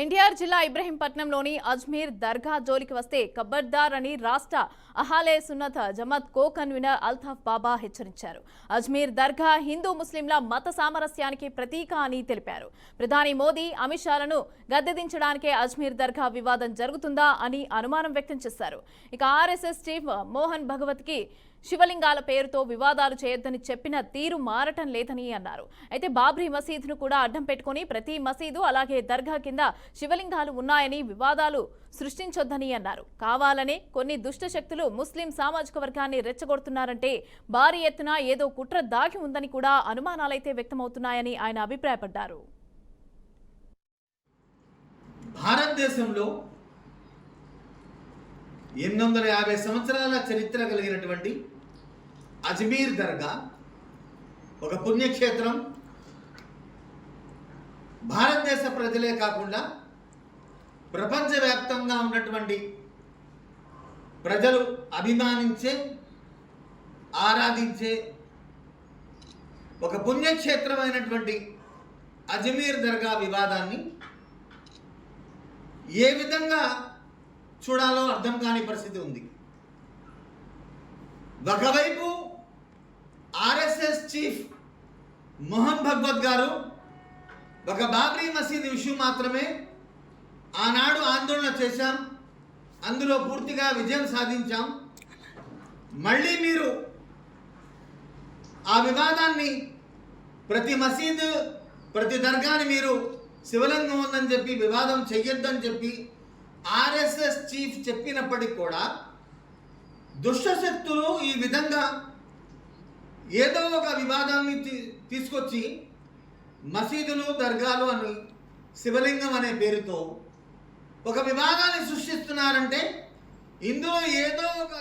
ఎన్టీఆర్ జిల్లా ఇబ్రహీంపట్నంలోని అజ్మీర్ దర్గా జోలికి వస్తే ఖబర్దార్ అని రాష్ట్ర అహాలే సున్నత్ జమాత్ కో కన్వీనర్ అల్తాఫ్ బాబా హెచ్చరించారు. అజ్మీర్ దర్గా హిందూ ముస్లింల మత సామరస్యానికి ప్రతీక అని తెలిపారు. ప్రధాని మోదీ అమిత్ షాలను గద్దెదించడానికే అజ్మీర్ దర్గా వివాదం జరుగుతుందా అని అనుమానం వ్యక్తం చేశారు. ఇక ఆర్ఎస్ఎస్ చీఫ్ మోహన్ భగవత్ కి శివలింగాల పేరుతో వివాదాలు చేయొద్దని చెప్పిన తీరు మారటం లేదని అన్నారు. అయితే బాబ్రీ మసీదును కూడా అడ్డం పెట్టుకుని ప్రతి మసీదు అలాగే దర్గా కింద శివలింగాలు ఉన్నాయని వివాదాలు సృష్టించొద్దని అన్నారు. కావాలనే కొన్ని దుష్ట శక్తులు ముస్లిం సామాజిక వర్గాన్ని రెచ్చగొడుతున్నారంటే భారీ ఎత్తున ఏదో కుట్ర దాగి ఉందని కూడా అనుమానాలైతే వ్యక్తమవుతున్నాయని ఆయన అభిప్రాయపడ్డారు. భారతదేశంలో 850 సంవత్సరాల చరిత్ర కలిగినటువంటి అజ్మీర్ దర్గా ఒక పుణ్యక్షేత్రం. భారతదేశ ప్రజలే కాకుండా ప్రపంచవ్యాప్తంగా ఉన్నటువంటి ప్రజలు అభిమానించే ఆరాధించే ఒక పుణ్యక్షేత్రమైనటువంటి అజ్మీర్ దర్గా వివాదాన్ని ఏ విధంగా చూడాలో అర్థం కాని పరిస్థితి ఉంది. ఒకవైపు ఆర్ఎస్ఎస్ చీఫ్ మోహన్ భగవత్ గారు ఒక బాబ్రీ మసీద్ ఇష్యూ మాత్రమే ఆనాడు ఆందోళన చేశాం, అందులో పూర్తిగా విజయం సాధించాం, మళ్ళీ మీరు ఆ వివాదాన్ని ప్రతి మసీదు ప్రతి దర్గాని మీరు శివలింగం ఉందని చెప్పి వివాదం చెయ్యొద్దని చెప్పి ఆర్ఎస్ఎస్ చీఫ్ చెప్పినప్పటికీ కూడా దుష్టశక్తులు ఈ విధంగా ఏదో ఒక వివాదాన్ని తీసుకొచ్చి మసీదులు దర్గాలు అని శివలింగం అనే పేరుతో ఒక వివాదాన్ని సృష్టిస్తున్నారంటే ఇందులో ఏదో ఒక